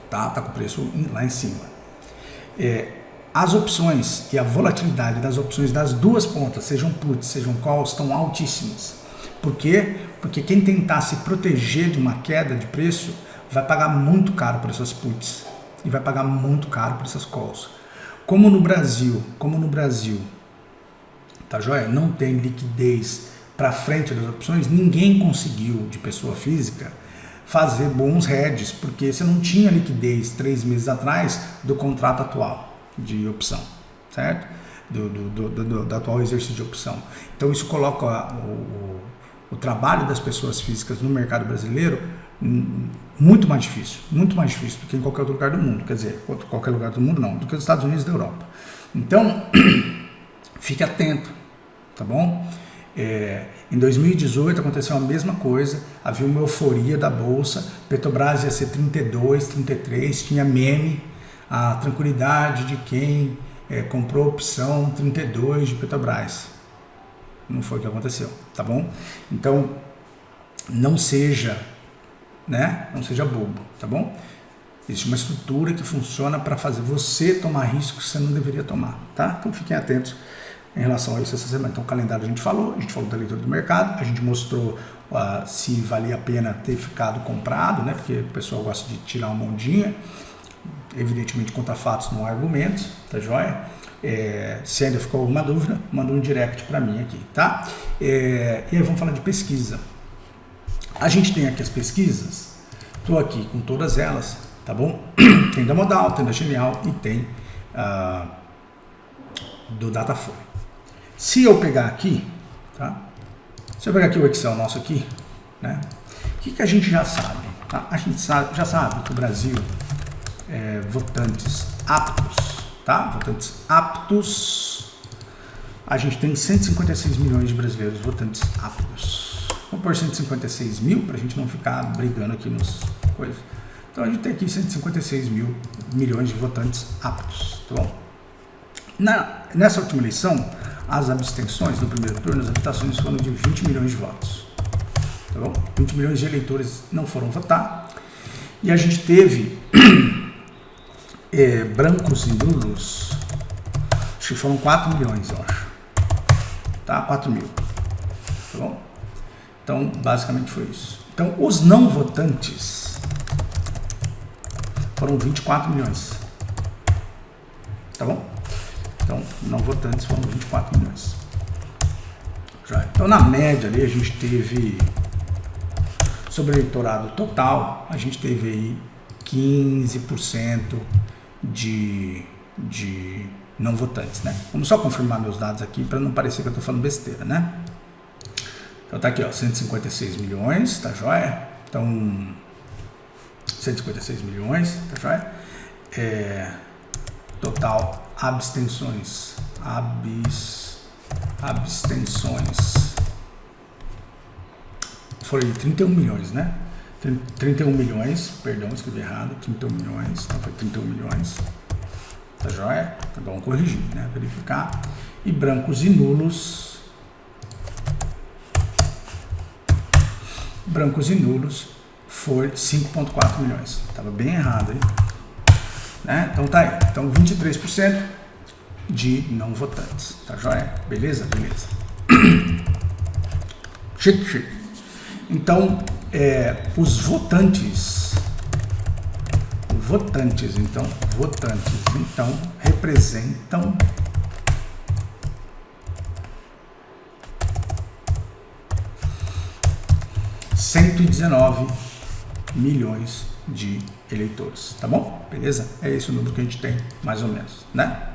tá com o preço lá em cima. As opções e a volatilidade das opções das duas pontas, sejam puts, sejam calls, estão altíssimas. Por quê? Porque quem tentar se proteger de uma queda de preço vai pagar muito caro por essas puts e vai pagar muito caro por essas calls. Como no Brasil, tá joia? Não tem liquidez para frente das opções, ninguém conseguiu, de pessoa física, fazer bons hedges, porque você não tinha liquidez 3 meses atrás do contrato atual de opção, certo? Do atual exercício de opção. Então isso coloca o trabalho das pessoas físicas no mercado brasileiro muito mais difícil do que em qualquer outro lugar do mundo, quer dizer, qualquer lugar do mundo não, do que os Estados Unidos e da Europa. Então, fique atento, tá bom? Em 2018 aconteceu a mesma coisa, havia uma euforia da Bolsa, Petrobras ia ser 32, 33, tinha meme, a tranquilidade de quem comprou opção 32 de Petrobras. Não foi o que aconteceu, tá bom? Então, não seja bobo, tá bom? Existe uma estrutura que funciona para fazer você tomar riscos que você não deveria tomar, tá? Então fiquem atentos em relação a isso essa semana. Então o calendário a gente falou da leitura do mercado, a gente mostrou se valia a pena ter ficado comprado, né? Porque o pessoal gosta de tirar uma ondinha, evidentemente contra fatos não há argumentos, tá joia? Se ainda ficou alguma dúvida, manda um direct para mim aqui, tá? E aí vamos falar de pesquisa. A gente tem aqui as pesquisas, estou aqui com todas elas, tá bom? Tem da Modal, tem da Genial e tem do Datafolha. Se eu pegar aqui, tá? Se eu pegar aqui o Excel nosso aqui, né? O que a gente já sabe? Tá? A gente já sabe que o Brasil votantes aptos, tá? Votantes aptos, a gente tem 156 milhões de brasileiros votantes aptos. Vamos por 156 mil, para a gente não ficar brigando aqui nos coisas. Então a gente tem aqui 156 milhões de votantes aptos, tá bom? Nessa última eleição, as abstenções no primeiro turno, as votações foram de 20 milhões de votos, tá bom? 20 milhões de eleitores não foram votar, e a gente teve brancos e nulos, acho que foram 4 milhões, eu acho, tá? 4 mil, tá bom? Então, basicamente foi isso. Então, os não votantes foram 24 milhões, tá bom? Então, não votantes foram 24 milhões. Então, na média ali, a gente teve, sobre o eleitorado total, a gente teve aí 15% de não votantes, né? Vamos só confirmar meus dados aqui para não parecer que eu estou falando besteira, né? Então tá aqui, ó, 156 milhões, tá joia? Então, 156 milhões, tá joia? Total abstenções foi 31 milhões, né? 31 milhões, perdão, escrevi errado, 31 milhões, então foi 31 milhões, tá joia? Tá bom, corrigir, né? Verificar. E brancos e nulos, foi 5,4 milhões, tava bem errado aí, né? Então tá aí, então 23% de não votantes, tá joia? Beleza? Beleza. Chique. Então, os votantes representam 119 milhões de eleitores, tá bom? Beleza? É esse o número que a gente tem, mais ou menos, né?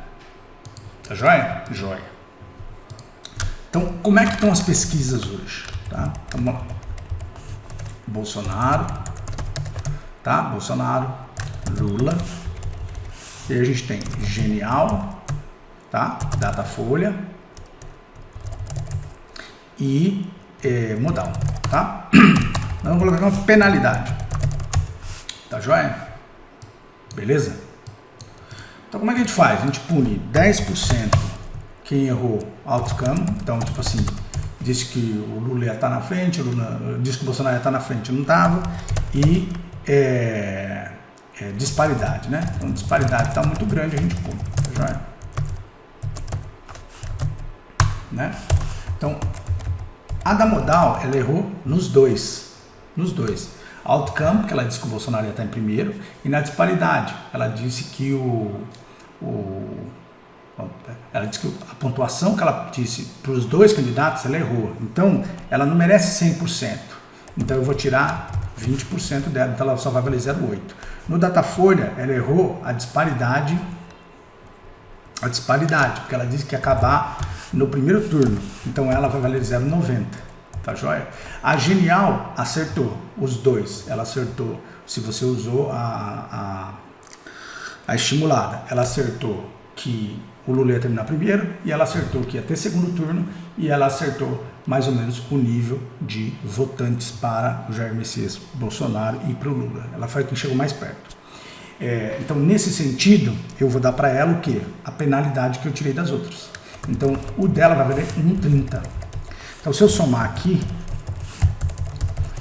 Tá joia? Joia. Então, como é que estão as pesquisas hoje? Tá? Então, vamos lá. Bolsonaro, tá? Bolsonaro, Lula. E aí a gente tem Genial, tá? Datafolha e modal, tá? Nós vamos colocar uma penalidade, tá joia? Beleza? Então como é que a gente faz? A gente pune 10% quem errou outcome, então tipo assim, disse que o Lula ia estar na frente, disse que o Bolsonaro ia estar na frente, não estava, e disparidade, né? Então disparidade está muito grande, a gente pune, tá joia? Né? Então a da modal, ela errou nos dois. Outcome, que ela disse que o Bolsonaro ia estar em primeiro, e na disparidade, ela disse que ela disse que a pontuação que ela disse para os dois candidatos, ela errou. Então, ela não merece 100%. Então, eu vou tirar 20% dela, então ela só vai valer 0,8. No Datafolha, ela errou a disparidade, porque ela disse que ia acabar no primeiro turno. Então, ela vai valer 0,90. Tá joia? A Genial acertou os dois. Ela acertou se você usou a estimulada. Ela acertou que o Lula ia terminar primeiro, e ela acertou que ia ter segundo turno, e ela acertou mais ou menos o nível de votantes para o Jair Messias Bolsonaro e para o Lula. Ela foi quem chegou mais perto. Então, nesse sentido, eu vou dar para ela o quê? A penalidade que eu tirei das outras. Então, o dela vai valer 1,30. Então, se eu somar aqui,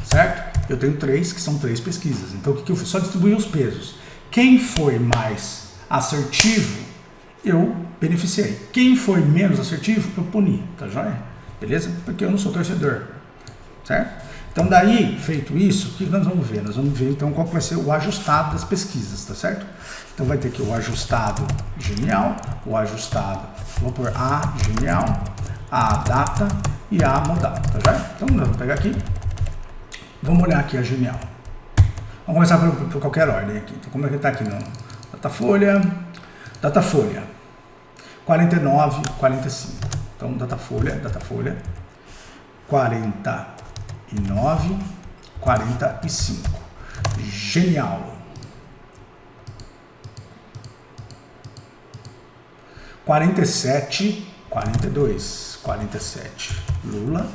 certo? Eu tenho 3, que são 3 pesquisas. Então, o que eu fiz? Só distribuir os pesos. Quem foi mais assertivo, eu beneficiei. Quem foi menos assertivo, eu puni. Tá joia? Beleza? Porque eu não sou torcedor. Certo? Então, daí, feito isso, o que nós vamos ver? Nós vamos ver, então, qual que vai ser o ajustado das pesquisas, tá certo? Então, vai ter aqui o ajustado Genial, o ajustado, vou pôr a Genial, a data e a modal, tá joia? Então, nós vamos pegar aqui, vamos olhar aqui a Genial. Vamos começar por qualquer ordem aqui. Então, como é que está aqui no Datafolha? Datafolha, 49, 45. Então, Datafolha, 49, 45. Genial, 47, 42. 47. Lula,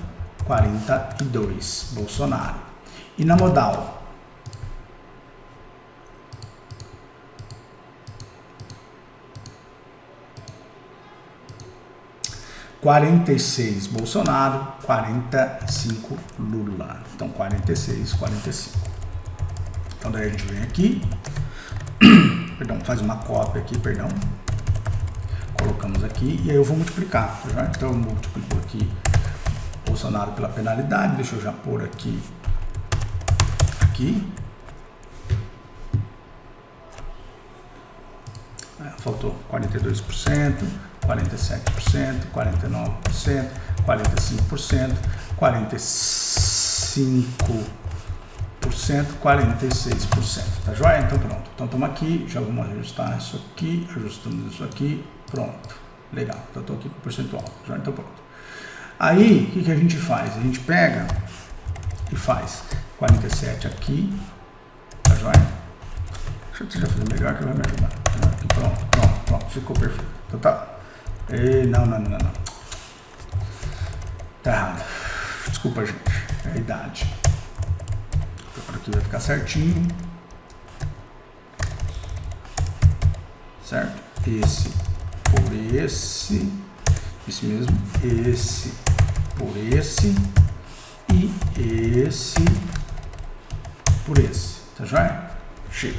42. Bolsonaro. E na modal? (46) Bolsonaro, 45 Lula. Então 46, 45. Então daí a gente vem aqui, perdão, faz uma cópia aqui, perdão. Colocamos aqui e aí eu vou multiplicar. Tá? Então eu multiplico aqui Bolsonaro pela penalidade. Deixa eu já pôr aqui. Faltou 42%, 47%, 49%, 45%, 45%, 46%. Tá joia? Então pronto. Então estamos aqui, já vamos ajustar isso aqui, ajustamos isso aqui, pronto. Legal. Então estou aqui com o percentual. Tá joia? Então pronto. Aí, o que a gente faz? A gente pega e faz 47 aqui, tá joia? Deixa eu já fazer melhor que vai me ajudar. Aqui, pronto, ficou perfeito. Então tá. Não. Tá errado. Desculpa, gente. É a idade. Agora aqui vai ficar certinho. Certo? Esse por esse. Isso mesmo. Esse por esse. E esse por esse. Tá joia? Chega.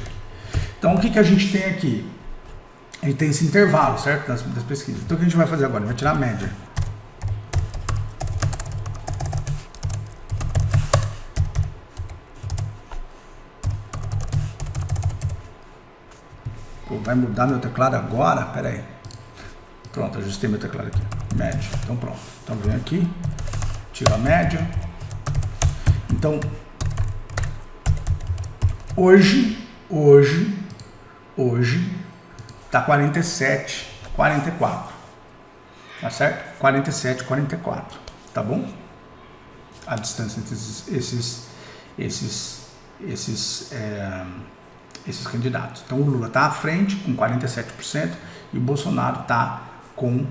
Então, o que a gente tem aqui? A gente tem esse intervalo, certo? Das pesquisas. Então, o que a gente vai fazer agora? Vai tirar a média. Pô, vai mudar meu teclado agora? Pera aí. Pronto, ajustei meu teclado aqui. Média. Então, pronto. Então, vem aqui. Tira a média. Então, hoje tá 47, 44, tá certo? 47, 44, tá bom? A distância entre esses candidatos. Então o Lula tá à frente com 47% e o Bolsonaro tá com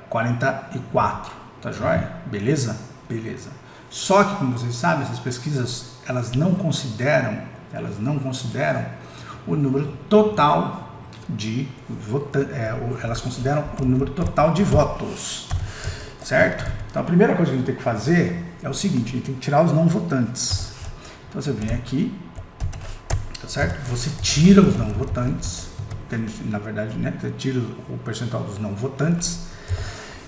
44, tá joia? Beleza? Beleza. Só que, como vocês sabem, essas pesquisas, elas não consideram o número total de votantes, elas consideram o número total de votos, certo? Então a primeira coisa que a gente tem que fazer é o seguinte: a gente tem que tirar os não votantes. Então você vem aqui, tá certo? Você tira os não votantes, na verdade, né? Você tira o percentual dos não votantes.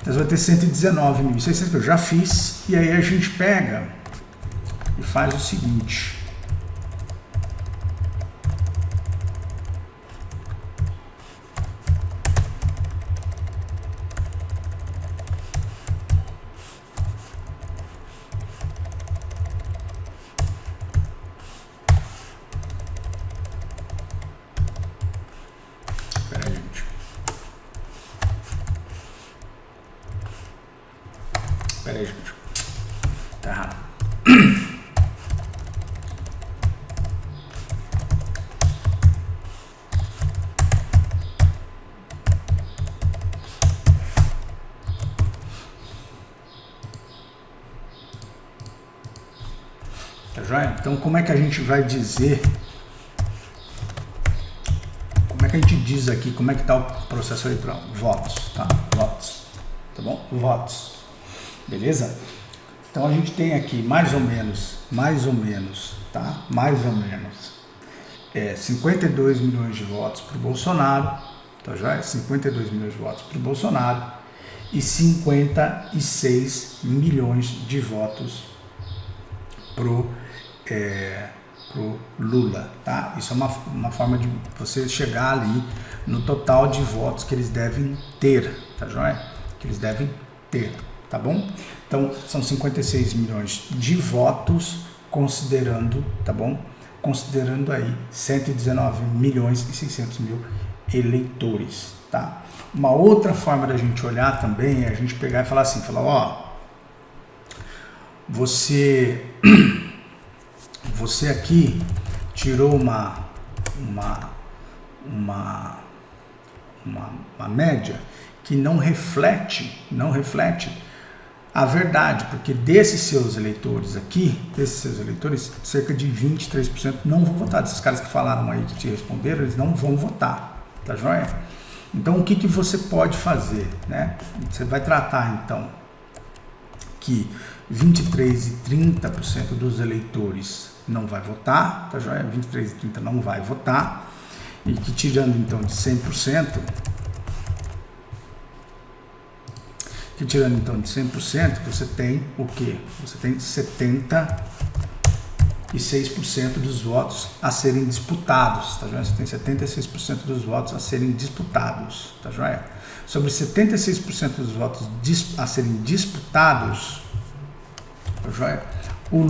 Então você vai ter 119.600 que eu já fiz, e aí a gente pega e faz o seguinte. Pera aí, gente. Tá errado. Tá joia? Então, como é que a gente vai dizer? Como é que a gente diz aqui? Como é que tá o processo eleitoral? Votos, tá? Votos. Tá bom? Votos. Beleza? Então a gente tem aqui mais ou menos, tá? Mais ou menos 52 milhões de votos para o Bolsonaro, tá joia? 52 milhões de votos para o Bolsonaro e 56 milhões de votos pro Lula, tá? Isso é uma forma de você chegar ali no total de votos que eles devem ter, tá joia? Que eles devem ter. Tá bom? Então, são 56 milhões de votos, considerando, tá bom? Considerando aí 119 milhões e 600 mil eleitores, tá? Uma outra forma da gente olhar também é a gente pegar e falar assim, ó, você aqui tirou uma média que não reflete a verdade, porque desses seus eleitores aqui, cerca de 23% não vão votar. Desses caras que falaram aí, que te responderam, eles não vão votar, tá joia? Então, o que você pode fazer, né? Você vai tratar, então, que 23 e 30% dos eleitores não vai votar, tá joia? 23 e 30% não vai votar, e que tirando, então, de 100%, você tem o quê? Você tem 76% dos votos a serem disputados, tá joia? Você tem 76% dos votos a serem disputados, tá joia? Sobre 76% dos votos a serem disputados, tá joia? O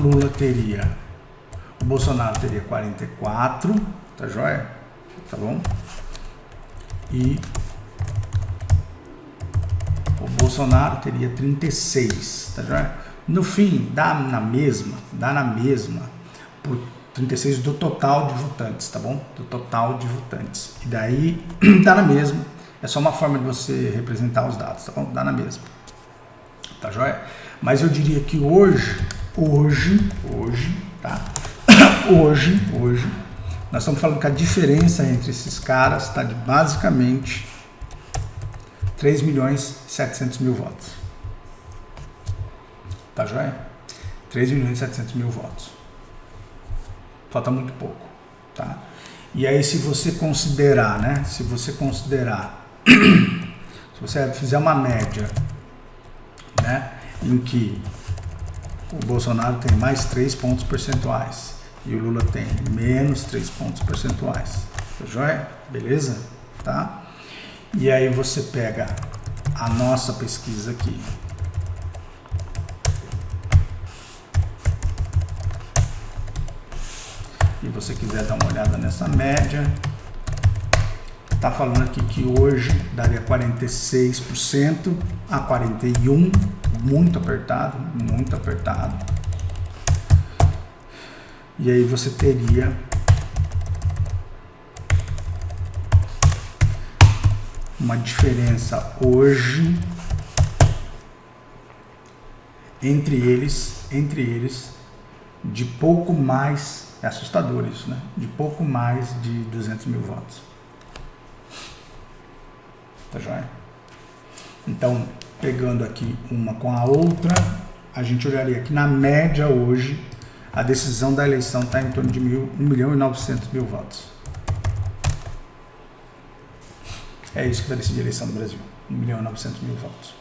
Bolsonaro teria 44, tá joia? Tá bom? E o Bolsonaro teria 36, tá joia? No fim, dá na mesma, por 36 do total de votantes, tá bom? Do total de votantes. E daí, dá na mesma, é só uma forma de você representar os dados, tá bom? Dá na mesma, tá joia? Mas eu diria que hoje, tá? Hoje, nós estamos falando que a diferença entre esses caras está de basicamente 3.700.000 votos. Tá joia? 3.700.000 votos. Falta muito pouco, tá? E aí, se você considerar, né? Se você fizer uma média, né? Em que o Bolsonaro tem mais 3 pontos percentuais e o Lula tem menos 3 pontos percentuais. Tá joia? Beleza? Tá? E aí você pega a nossa pesquisa aqui. E você quiser dar uma olhada nessa média, tá falando aqui que hoje daria 46% a 41%, muito apertado. E aí você teria uma diferença hoje entre eles de pouco mais, é assustador isso, né? De pouco mais de 200 mil votos. Tá joia? Então, pegando aqui uma com a outra, a gente olharia que na média hoje, a decisão da eleição está em torno de 1.900.000 votos. É isso que vai decidir a eleição do Brasil, 1.900.000 votos.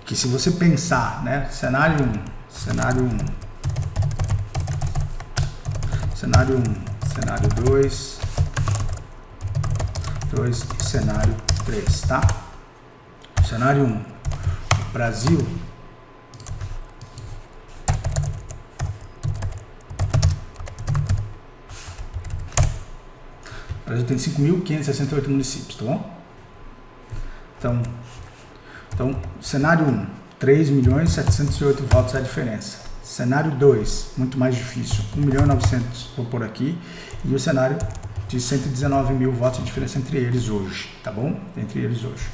Que se você pensar, né, cenário 1, cenário 2 e cenário 3, tá? Cenário 1, o Brasil tem 5.568 municípios, tá bom? Então, cenário 1, 3.708 votos é a diferença. Cenário 2, muito mais difícil, 1.900.000, vou pôr aqui. E o cenário de 119.000 votos de diferença entre eles hoje, tá bom? Entre eles hoje.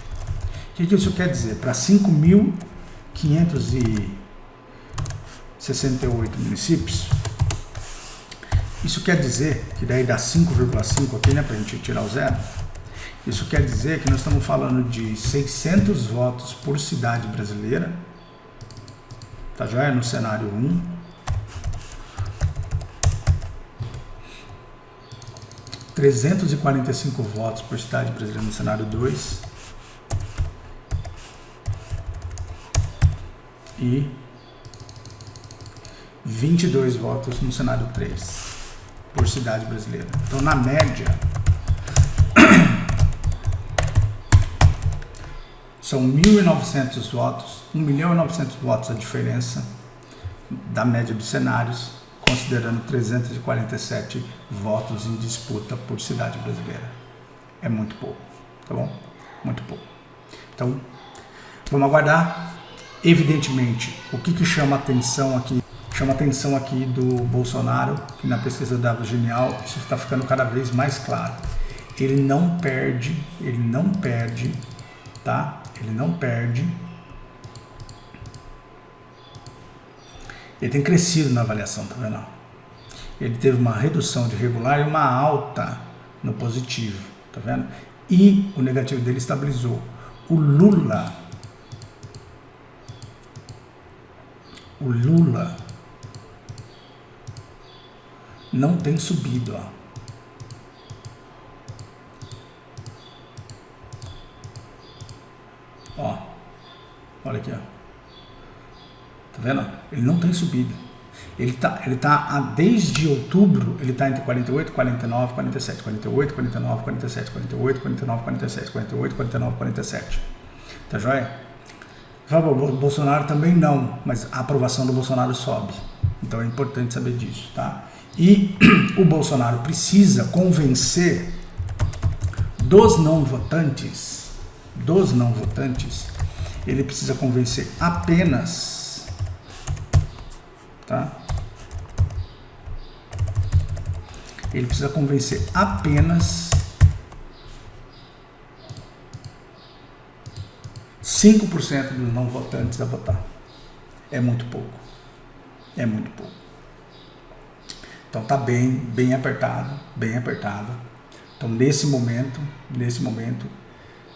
O que isso quer dizer? Para 5.568 municípios, isso quer dizer que daí dá 5,5 aqui, né, para a gente tirar o zero. Isso quer dizer que nós estamos falando de 600 votos por cidade brasileira, tá joia? No cenário 1. 345 votos por cidade brasileira no cenário 2. E 22 votos no cenário 3 por cidade brasileira. Então, na média, são 1.900 votos, 1.900.000 votos a diferença da média dos cenários, considerando 347 votos em disputa por cidade brasileira. É muito pouco, tá bom? Muito pouco. Então, vamos aguardar. Evidentemente, o que chama atenção aqui? Chama atenção aqui do Bolsonaro, que na pesquisa da Genial, isso está ficando cada vez mais claro. Ele não perde, tá? Ele não perde. Ele tem crescido na avaliação, tá vendo? Ele teve uma redução de regular e uma alta no positivo, tá vendo? E o negativo dele estabilizou. O Lula não tem subido, ó. Olha aqui, ó. Tá vendo? Ele não tem subido. Ele tá desde outubro, ele tá entre 48, 49, 47, 48, 49, 47, 48, 49, 47, 48, 49, 47. Tá joia? O Bolsonaro também não, mas a aprovação do Bolsonaro sobe. Então é importante saber disso, tá? E o Bolsonaro precisa convencer dos não votantes, ele precisa convencer apenas, tá? Ele precisa convencer apenas 5% dos não votantes a votar. É muito pouco. É muito pouco. Então tá bem apertado. Então nesse momento,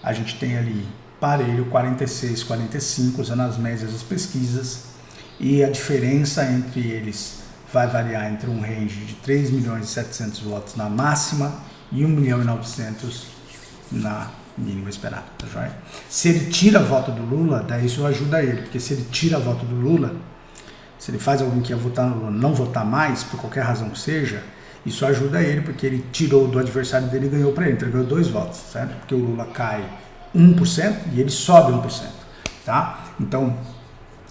a gente tem ali parelho 46, 45, usando as médias das pesquisas, e a diferença entre eles vai variar entre um range de 3.700.000 votos na máxima e 1.900.000 na mínima esperada, tá joia? Se ele tira voto do Lula, daí isso ajuda ele, porque se ele tira voto do Lula, se ele faz alguém que ia votar no Lula não votar mais, por qualquer razão que seja, isso ajuda ele, porque ele tirou do adversário dele e ganhou para ele, então ele ganhou 2 votos, certo? Porque o Lula cai 1% e ele sobe 1%, tá? Então,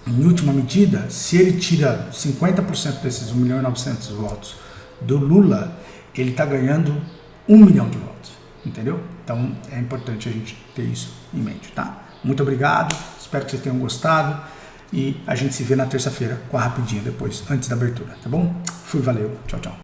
em última medida, se ele tira 50% desses 1.900.000 votos do Lula, ele está ganhando 1 milhão de votos, entendeu? Então, é importante a gente ter isso em mente, tá? Muito obrigado, espero que vocês tenham gostado e a gente se vê na terça-feira com a rapidinha depois, antes da abertura, tá bom? Fui, valeu, tchau, tchau.